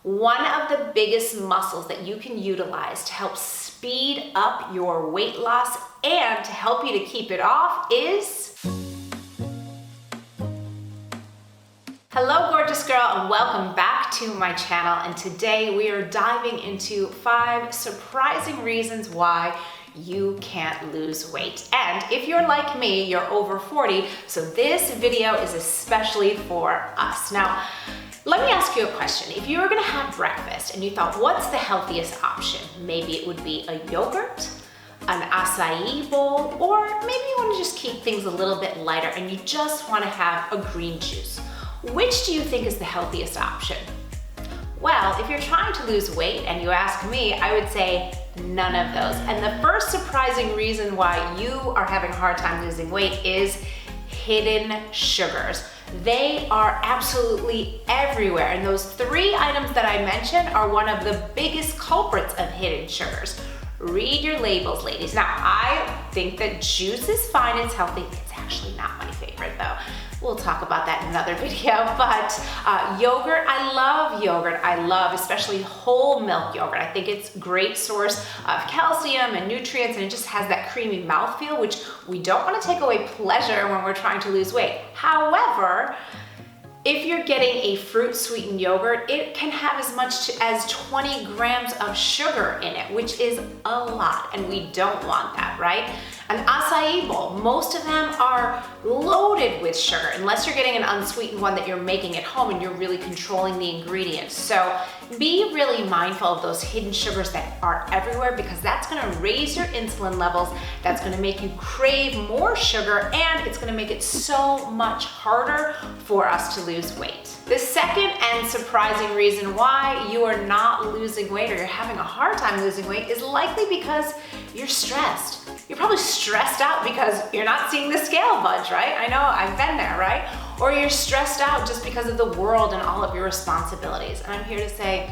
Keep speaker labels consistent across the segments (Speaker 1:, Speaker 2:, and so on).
Speaker 1: One of the biggest muscles that you can utilize to help speed up your weight loss and to help you to keep it off is... Hello, gorgeous girl, and welcome back to my channel. And today we are diving into 5 surprising reasons why you can't lose weight. And if you're like me, you're over 40, so this video is especially for us. Now, let me ask you a question. If you were gonna have breakfast and you thought, what's the healthiest option? Maybe it would be a yogurt, an acai bowl, or maybe you wanna just keep things a little bit lighter and you just wanna have a green juice. Which do you think is the healthiest option? Well, if you're trying to lose weight and you ask me, I would say none of those. And the first surprising reason why you are having a hard time losing weight is hidden sugars. They are absolutely everywhere. And those 3 items that I mentioned are one of the biggest culprits of hidden sugars. Read your labels, ladies. Now, I think that juice is fine, it's healthy. It's actually not my favorite though. We'll talk about that in another video, but yogurt, I love yogurt. I love especially whole milk yogurt. I think it's a great source of calcium and nutrients, and it just has that creamy mouthfeel, which we don't want to take away pleasure when we're trying to lose weight. However, if you're getting a fruit sweetened yogurt, it can have as much as 20 grams of sugar in it, which is a lot, and we don't want that, right? An acai bowl, most of them are loaded with sugar, unless you're getting an unsweetened one that you're making at home and you're really controlling the ingredients. So be really mindful of those hidden sugars that are everywhere, because that's gonna raise your insulin levels, that's gonna make you crave more sugar, and it's gonna make it so much harder for us to lose weight. The second and surprising reason why you are not losing weight or you're having a hard time losing weight is likely because you're stressed. You're probably stressed out because you're not seeing the scale budge, right? I know, I've been there, right? Or you're stressed out just because of the world and all of your responsibilities. And I'm here to say,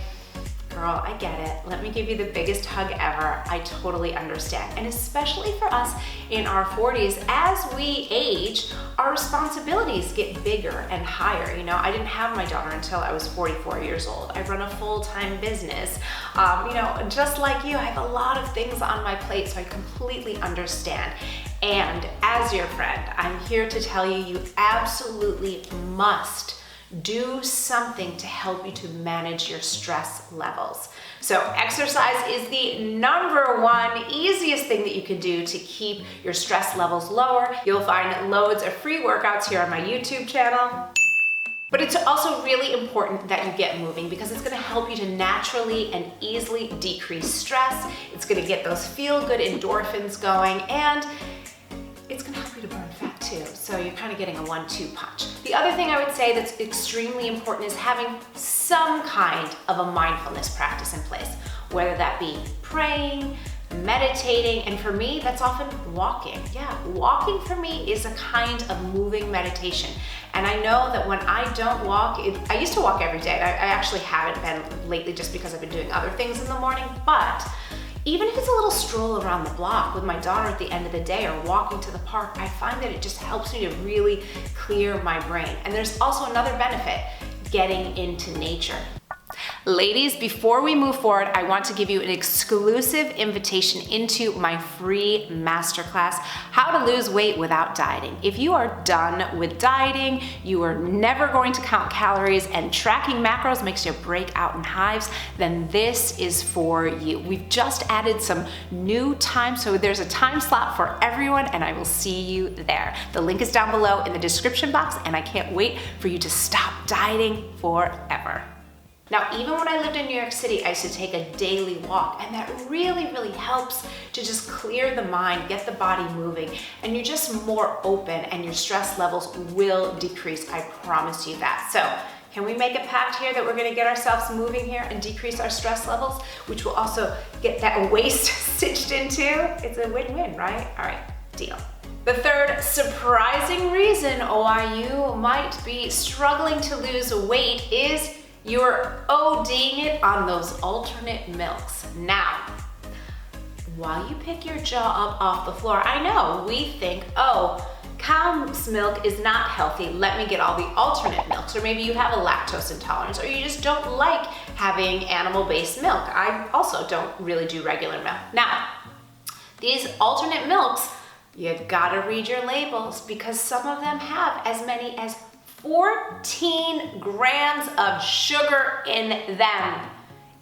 Speaker 1: girl, I get it. Let me give you the biggest hug ever. I totally understand. And especially for us in our 40s, as we age, our responsibilities get bigger and higher. You know, I didn't have my daughter until I was 44 years old. I run a full-time business. You know, just like you, I have a lot of things on my plate, so I completely understand. And as your friend, I'm here to tell you, you absolutely must do something to help you to manage your stress levels. So exercise is the #1 easiest thing that you can do to keep your stress levels lower. You'll find loads of free workouts here on my YouTube channel. But it's also really important that you get moving, because it's gonna help you to naturally and easily decrease stress. It's gonna get those feel-good endorphins going, and it's gonna help you to burn fat too. So you're kind of getting a 1-2 punch. The other thing I would say that's extremely important is having some kind of a mindfulness practice in place, whether that be praying, meditating, and for me, that's often walking. Yeah, walking for me is a kind of moving meditation. And I know that when I don't walk, I used to walk every day. I actually haven't been lately just because I've been doing other things in the morning, but even if it's a little stroll around the block with my daughter at the end of the day or walking to the park, I find that it just helps me to really clear my brain. And there's also another benefit, getting into nature. Ladies, before we move forward, I want to give you an exclusive invitation into my free masterclass, How to Lose Weight Without Dieting. If you are done with dieting, you are never going to count calories, and tracking macros makes you break out in hives, then this is for you. We've just added some new time, so there's a time slot for everyone, and I will see you there. The link is down below in the description box, and I can't wait for you to stop dieting forever. Now, even when I lived in New York City, I used to take a daily walk, and that really, really helps to just clear the mind, get the body moving, and you're just more open and your stress levels will decrease. I promise you that. So can we make a pact here that we're gonna get ourselves moving here and decrease our stress levels, which will also get that waist stitched into? It's a win-win, right? All right, deal. The third surprising reason why you might be struggling to lose weight is you're ODing it on those alternate milks. Now, while you pick your jaw up off the floor, I know we think, oh, cow's milk is not healthy, let me get all the alternate milks. Or maybe you have a lactose intolerance, or you just don't like having animal-based milk. I also don't really do regular milk. Now, these alternate milks, you gotta read your labels because some of them have as many as 14 grams of sugar in them.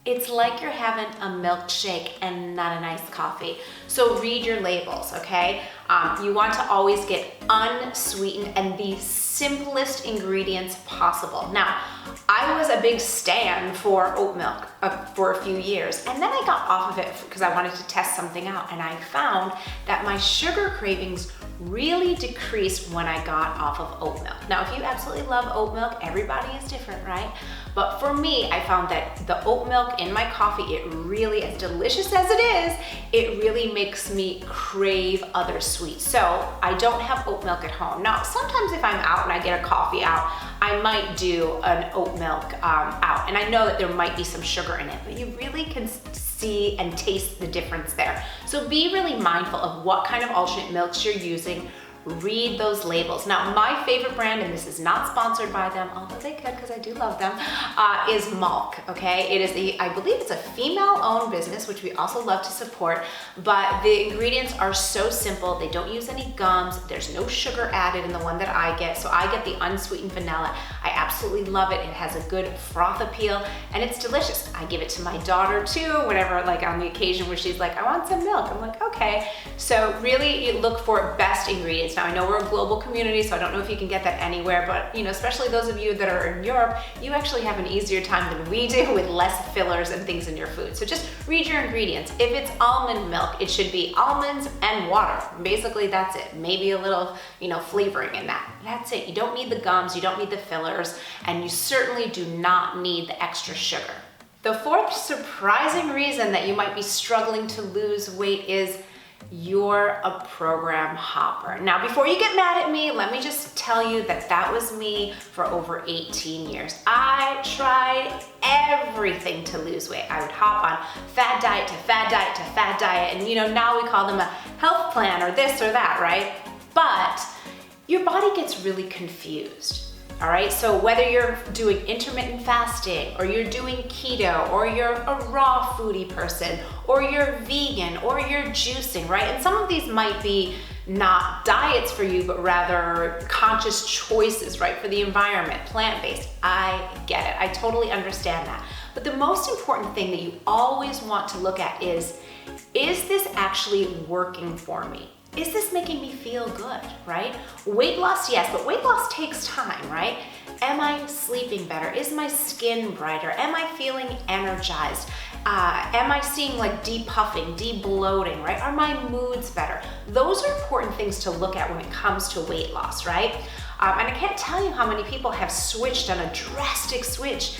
Speaker 1: It's like you're having a milkshake and not a nice coffee. So read your labels, okay? You want to always get unsweetened and the simplest ingredients possible. Now, I was a big stan for oat milk for a few years, and then I got off of it because I wanted to test something out, and I found that my sugar cravings really decreased when I got off of oat milk. Now, if you absolutely love oat milk, everybody is different, right? But for me, I found that the oat milk in my coffee, it really, as delicious as it is, it really makes me crave other sweets. So I don't have oat milk at home. Now, sometimes if I'm out and I get a coffee out, I might do an oat milk out. And I know that there might be some sugar in it, but you really can see and taste the difference there. So be really mindful of what kind of alternate milks you're using. Read those labels. Now, my favorite brand, and this is not sponsored by them, although they could because I do love them, is Malk, okay? It is I believe it's a female-owned business, which we also love to support, but the ingredients are so simple. They don't use any gums. There's no sugar added in the one that I get, so I get the unsweetened vanilla. I absolutely love it. It has a good froth appeal, and it's delicious. I give it to my daughter too, whenever, like on the occasion where she's like, I want some milk. I'm like, okay. So really, you look for best ingredients. Now, I know we're a global community, so I don't know if you can get that anywhere, but especially those of you that are in Europe, you actually have an easier time than we do with less fillers and things in your food. So just read your ingredients. If it's almond milk, it should be almonds and water. Basically, that's it. Maybe a little, flavoring in that. That's it. You don't need the gums, you don't need the fillers, and you certainly do not need the extra sugar. The fourth surprising reason that you might be struggling to lose weight is you're a program hopper. Now, before you get mad at me, let me just tell you that was me for over 18 years. I tried everything to lose weight. I would hop on fad diet to fad diet to fad diet, and now we call them a health plan or this or that, right? But your body gets really confused. All right, so whether you're doing intermittent fasting or you're doing keto or you're a raw foodie person or you're vegan or you're juicing, right? And some of these might be not diets for you, but rather conscious choices, right? For the environment, plant-based. I get it, I totally understand that. But the most important thing that you always want to look at is this actually working for me? Is this making me feel good, right? Weight loss, yes, but weight loss takes time, right? Am I sleeping better? Is my skin brighter? Am I feeling energized? Am I seeing like depuffing, de-bloating, right? Are my moods better? Those are important things to look at when it comes to weight loss, right? And I can't tell you how many people have switched on a drastic switch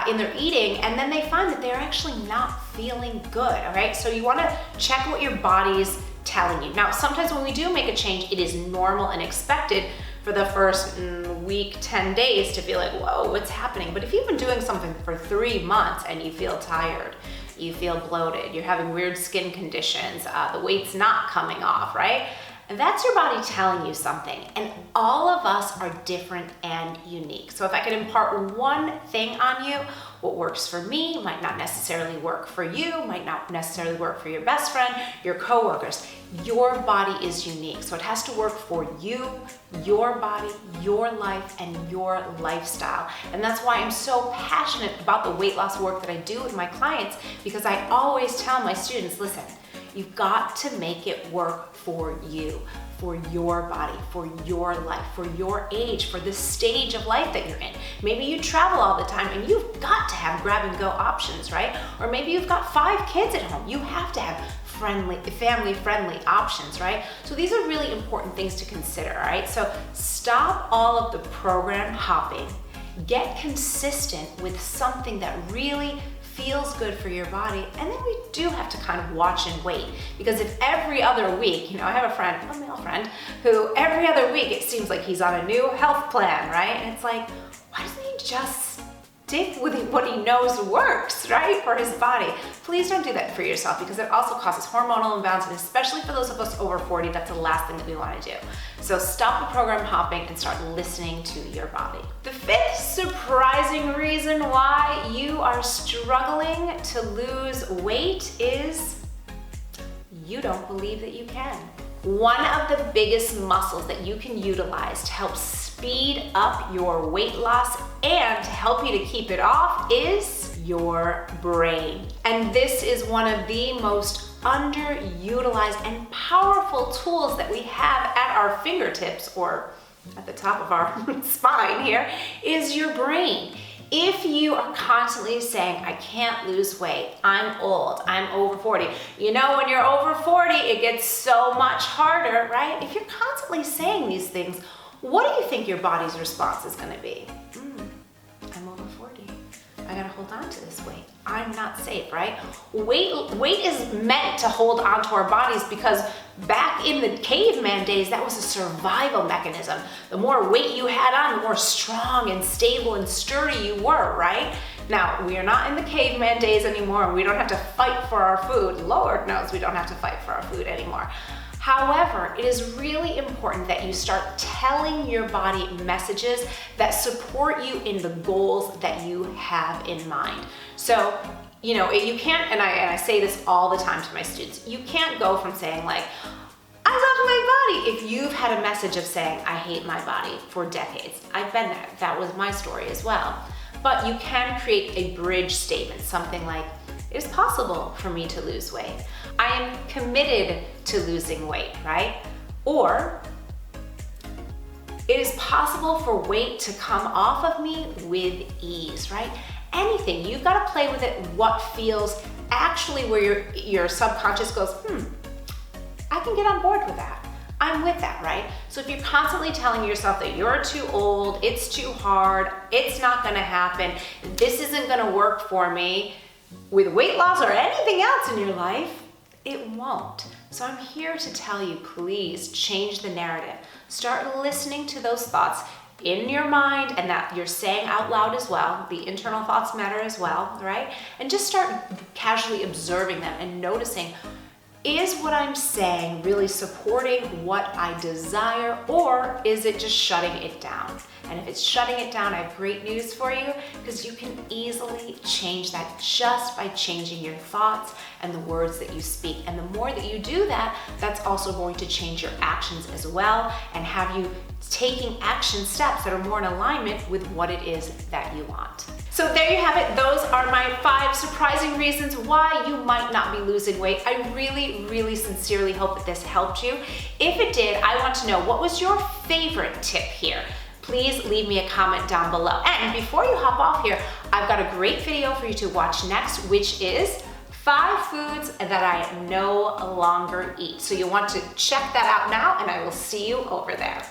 Speaker 1: in their eating, and then they find that they're actually not feeling good, all right? So you wanna check what your body's telling you. Now, sometimes when we do make a change, it is normal and expected for the first week, 10 days to feel like, whoa, what's happening? But if you've been doing something for 3 months and you feel tired, you feel bloated, you're having weird skin conditions, the weight's not coming off, right? And that's your body telling you something. And all of us are different and unique. So if I could impart one thing on you, what works for me might not necessarily work for you, might not necessarily work for your best friend, your coworkers. Your body is unique. So it has to work for you, your body, your life, and your lifestyle. And that's why I'm so passionate about the weight loss work that I do with my clients, because I always tell my students, listen, you've got to make it work for you, for your body, for your life, for your age, for the stage of life that you're in. Maybe you travel all the time and you've got to have grab and go options, right? Or maybe you've got 5 kids at home. You have to have family-friendly options, right? So these are really important things to consider, all right? So stop all of the program hopping. Get consistent with something that really feels good for your body, and then we do have to kind of watch and wait, because if every other week, I have a male friend, who every other week it seems like he's on a new health plan, right? And it's like, why doesn't he just stick with what he knows works, right, for his body. Please don't do that for yourself, because it also causes hormonal imbalance, and especially for those of us over 40, that's the last thing that we want to do. So stop the program hopping and start listening to your body. The fifth surprising reason why you are struggling to lose weight is you don't believe that you can. One of the biggest muscles that you can utilize to help speed up your weight loss and to help you to keep it off is your brain. And this is one of the most underutilized and powerful tools that we have at our fingertips, or at the top of our spine here, is your brain. If you are constantly saying, I can't lose weight, I'm old, I'm over 40. You know, when you're over 40, it gets so much harder, right? If you're constantly saying these things, what do you think your body's response is gonna be? I'm over 40. I gotta hold on to this weight. I'm not safe, right? Weight is meant to hold on to our bodies, because back in the caveman days, that was a survival mechanism. The more weight you had on, the more strong and stable and sturdy you were, right? Now, we are not in the caveman days anymore, and we don't have to fight for our food. Lord knows we don't have to fight for our food anymore. However, it is really important that you start telling your body messages that support you in the goals that you have in mind. So, you know, you can't, and I say this all the time to my students, you can't go from saying like, I love my body, if you've had a message of saying, I hate my body for decades. I've been there. That was my story as well. But you can create a bridge statement, something like, it is possible for me to lose weight. I am committed to losing weight, right? Or, it is possible for weight to come off of me with ease, right? Anything, you've got to play with it, what feels actually where your subconscious goes, I can get on board with that. I'm with that, right? So if you're constantly telling yourself that you're too old, it's too hard, it's not gonna happen, this isn't gonna work for me, with weight loss or anything else in your life, it won't. So I'm here to tell you, please change the narrative. Start listening to those thoughts in your mind, and that you're saying out loud as well. The internal thoughts matter as well, right? And just start casually observing them and noticing, is what I'm saying really supporting what I desire, or is it just shutting it down? And if it's shutting it down, I have great news for you, because you can easily change that just by changing your thoughts and the words that you speak. And the more that you do that, that's also going to change your actions as well, and have you taking action steps that are more in alignment with what it is that you want. So there you have it. Those are my 5 surprising reasons why you might not be losing weight. I really, really sincerely hope that this helped you. If it did, I want to know, what was your favorite tip here? Please leave me a comment down below. And before you hop off here, I've got a great video for you to watch next, which is 5 foods that I no longer eat. So you'll want to check that out now, and I will see you over there.